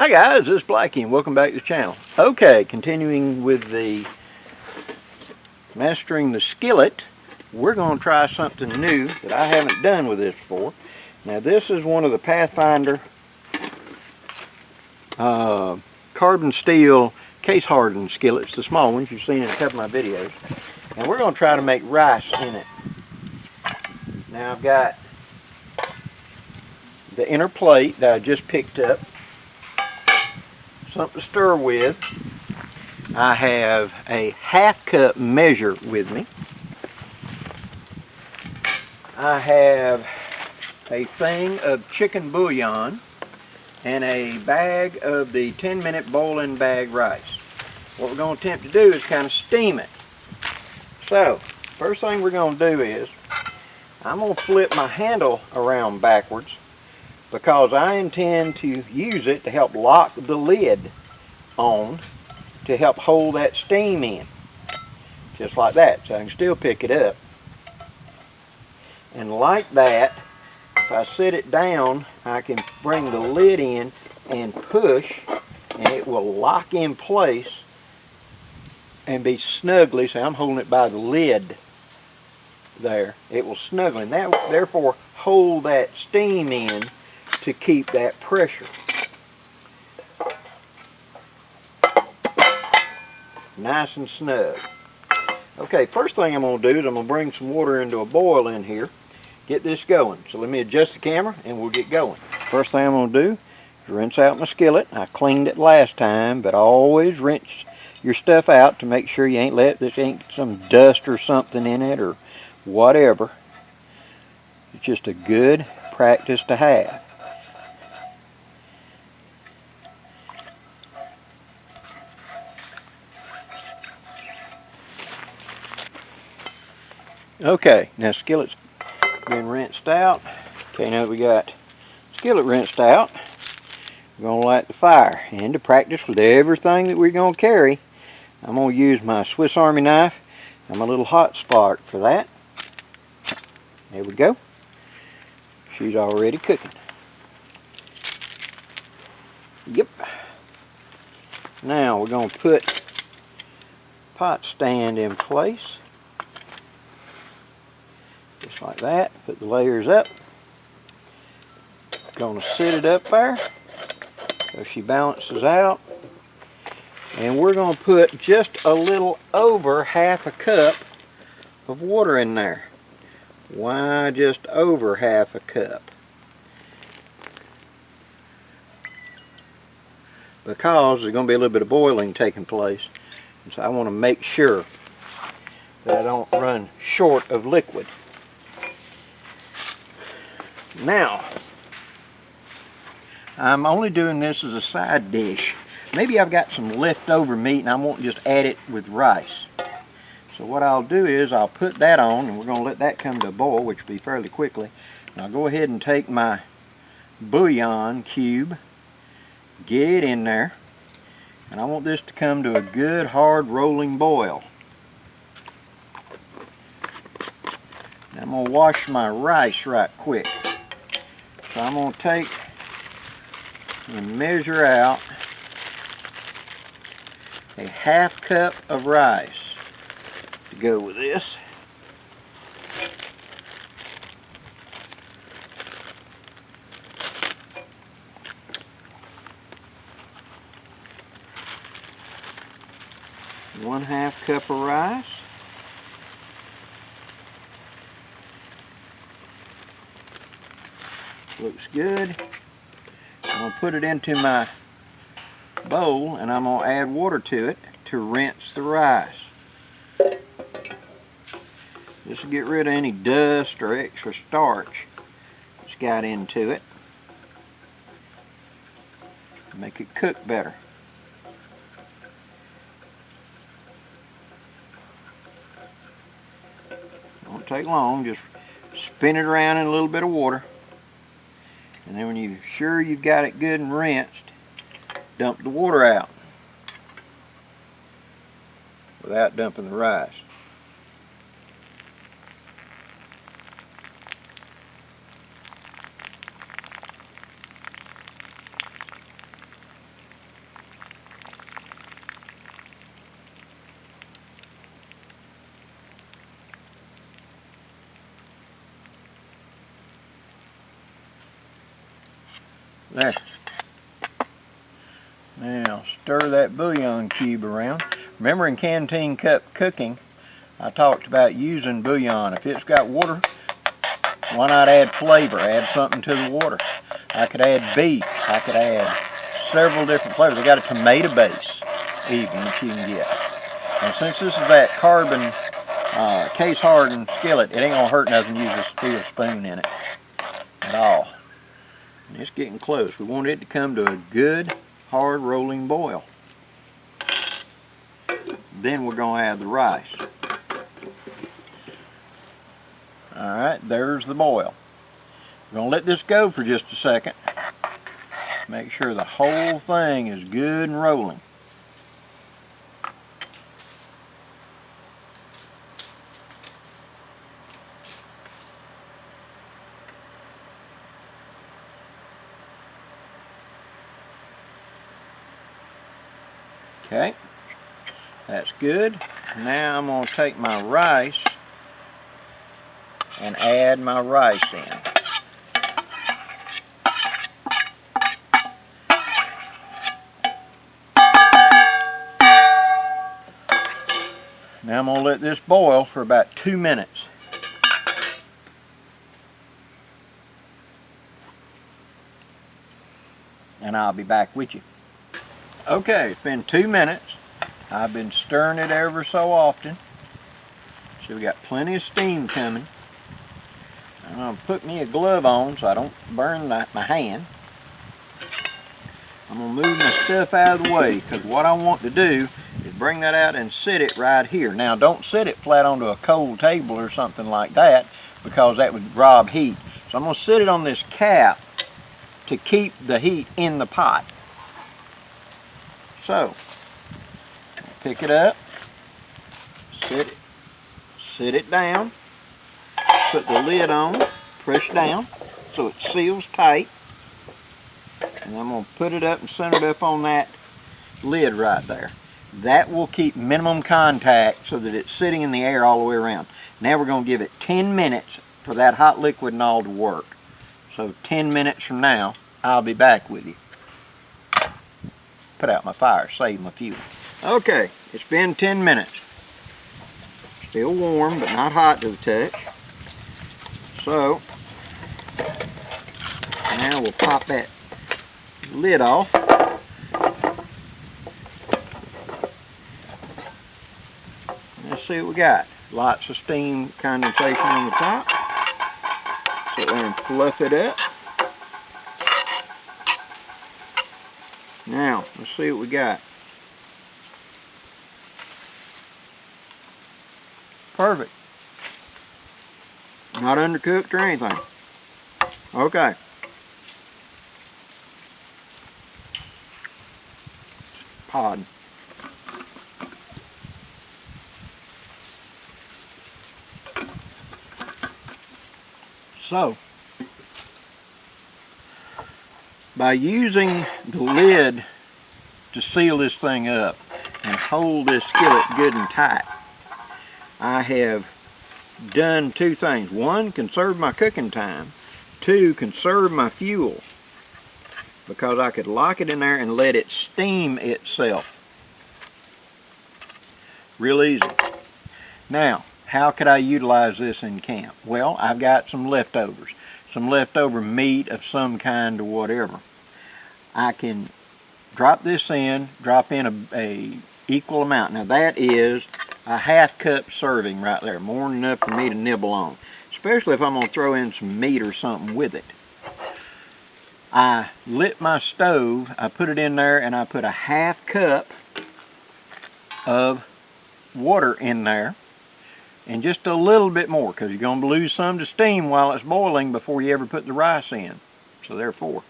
Hi guys, this is Blackie and welcome back to the channel. Okay, continuing with the Mastering the Skillet, we're going to try something new that I haven't done with this before. Now this is one of the Pathfinder Carbon Steel Case Hardened Skillets, the small ones you've seen in a couple of my videos. And we're going to try to make rice in it. Now I've got the inner plate that I just picked up, something to stir with. I have a half cup measure with me. I have a thing of chicken bouillon and a bag of the 10-minute boiling bag rice. What we're going to attempt to do is kind of steam it. So, first thing we're going to do is I'm going to flip my handle around backwards because I intend to use it to help lock the lid on to help hold that steam in. Just like that, so I can still pick it up. And like that, if I set it down, I can bring the lid in and push, and it will lock in place and be snugly, so I'm holding it by the lid there. It will snuggle, and that therefore hold that steam in to keep that pressure. Nice and snug. Okay, first thing I'm going to do is I'm going to bring some water into a boil in here. Get this going. So let me adjust the camera and we'll get going. First thing I'm going to do is rinse out my skillet. I cleaned it last time, but always rinse your stuff out to make sure you ain't let this ain't some dust or something in it or whatever. It's just a good practice to have. Okay, now skillet's been rinsed out. Okay, now we got skillet rinsed out. We're going to light the fire. And to practice with everything that we're going to carry, I'm going to use my Swiss Army knife and my little hot spark for that. There we go. She's already cooking. Yep. Now we're going to put pot stand in place. Just like that. Put the layers up. Going to sit it up there so she balances out. And we're going to put just a little over half a cup of water in there. Why just over half a cup? Because there's going to be a little bit of boiling taking place. And so I want to make sure that I don't run short of liquid. Now, I'm only doing this as a side dish. Maybe I've got some leftover meat and I won't just add it with rice. So what I'll do is I'll put that on, and we're going to let that come to a boil, which will be fairly quickly. And I'll go ahead and take my bouillon cube, get it in there, and I want this to come to a good hard rolling boil. Now I'm going to wash my rice right quick. So I'm going to take and measure out a half cup of rice to go with this. One half cup of rice. Looks good. I'm going to put it into my bowl and I'm going to add water to it to rinse the rice. This will get rid of any dust or extra starch that's got into it. Make it cook better. Won't take long, just spin it around in a little bit of water. And then when you're sure you've got it good and rinsed, dump the water out without dumping the rice. There. Now stir that bouillon cube around. Remember in canteen cup cooking, I talked about using bouillon. If it's got water, why not add flavor? Add something to the water. I could add beef. I could add several different flavors. They got a tomato base even that you can get. And since this is that carbon case hardened skillet, it ain't gonna hurt nothing to use a steel spoon in it at all. And it's getting close. We want it to come to a good hard rolling boil. Then we're gonna add the rice. Alright, there's the boil. We're going to let this go for just a second. Make sure the whole thing is good and rolling. Okay, that's good. Now I'm going to take my rice and add my rice in. Now I'm going to let this boil for about 2 minutes. And I'll be back with you. Okay, it's been 2 minutes. I've been stirring it ever so often. So we got plenty of steam coming. I'm going to put me a glove on so I don't burn my hand. I'm going to move my stuff out of the way because what I want to do is bring that out and sit it right here. Now don't sit it flat onto a cold table or something like that because that would rob heat. So I'm going to sit it on this cap to keep the heat in the pot. So, pick it up, sit it down, put the lid on, press down so it seals tight, and I'm going to put it up and center it up on that lid right there. That will keep minimum contact so that it's sitting in the air all the way around. Now we're going to give it 10 minutes for that hot liquid and all to work. So 10 minutes from now, I'll be back with you. Put out my fire, save my fuel. Okay, it's been 10 minutes. Still warm, but not hot to the touch. So, now we'll pop that lid off. Let's see what we got. Lots of steam condensation on the top. Sit there and fluff it up. Now, let's see what we got. Perfect. Not undercooked or anything. Okay. Pod. So, by using the lid to seal this thing up and hold this skillet good and tight, I have done two things. One, conserve my cooking time. Two, conserve my fuel, because I could lock it in there and let it steam itself. Real easy. Now, how could I utilize this in camp? Well, I've got some leftovers. Some leftover meat of some kind or whatever. I can drop this in, drop in a equal amount. Now that is a ½ cup serving right there. More than enough for me to nibble on. Especially if I'm going to throw in some meat or something with it. I lit my stove, I put it in there, and I put a ½ cup of water in there. And just a little bit more, because you're going to lose some to steam while it's boiling before you ever put the rice in. So therefore,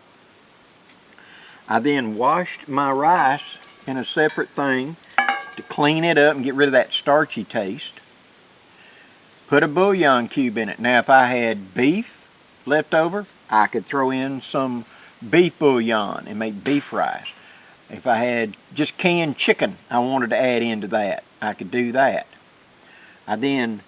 I then washed my rice in a separate thing to clean it up and get rid of that starchy taste. Put a bouillon cube in it. Now if I had beef left over, I could throw in some beef bouillon and make beef rice. If I had just canned chicken I wanted to add into that, I could do that. I then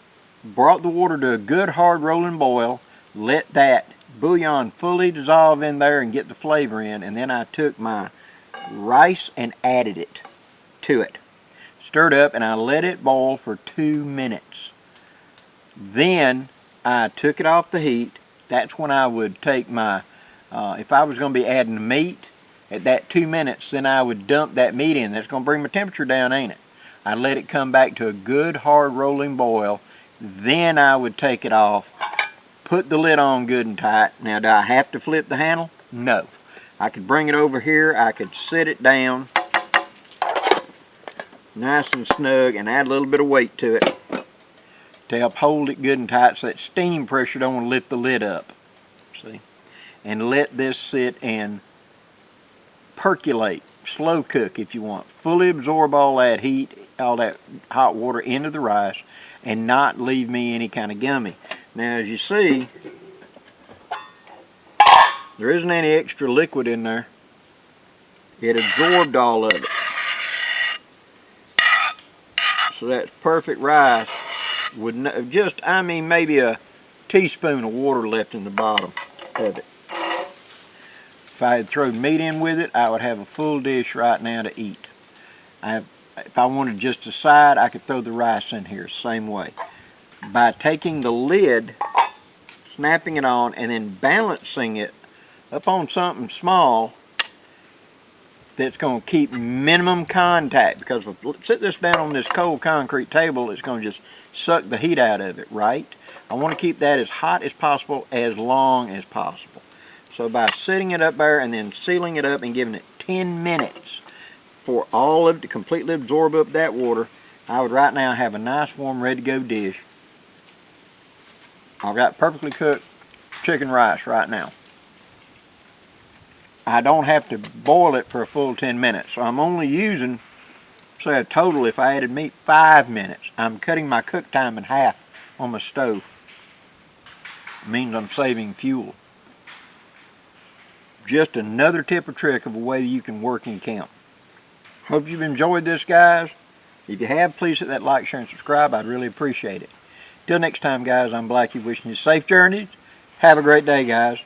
brought the water to a good hard rolling boil, let that bouillon fully dissolve in there and get the flavor in, and then I took my rice and added it to it. Stirred up, and I let it boil for 2 minutes. Then I took it off the heat. That's when I would take my, if I was going to be adding the meat, at that 2 minutes, then I would dump that meat in. That's going to bring my temperature down, ain't it? I'd let it come back to a good hard rolling boil. Then I would take it off, put the lid on good and tight. Now, do I have to flip the handle? No. I could bring it over here. I could sit it down nice and snug and add a little bit of weight to it to help hold it good and tight so that steam pressure don't want to lift the lid up. See? And let this sit and percolate, slow cook if you want. Fully absorb all that heat, all that hot water into the rice and not leave me any kind of gummy. Now, as you see, there isn't any extra liquid in there. It absorbed all of it. So that's perfect rice with just, I mean, maybe a teaspoon of water left in the bottom of it. If I had thrown meat in with it, I would have a full dish right now to eat. If I wanted just a side, I could throw the rice in here, same way. By taking the lid, snapping it on, and then balancing it up on something small that's going to keep minimum contact, because if I sit this down on this cold concrete table, it's going to just suck the heat out of it, right? I want to keep that as hot as possible, as long as possible. So by sitting it up there and then sealing it up and giving it 10 minutes for all of it to completely absorb up that water, I would right now have a nice warm ready to go dish. I've got perfectly cooked chicken rice right now. I don't have to boil it for a full 10 minutes. So I'm only using, say a total, if I added meat, 5 minutes. I'm cutting my cook time in half on my stove. It means I'm saving fuel. Just another tip or trick of a way you can work in camp. Hope you've enjoyed this, guys. If you have, please hit that like, share, and subscribe. I'd really appreciate it. Till next time, guys, I'm Blackie wishing you safe journeys. Have a great day, guys.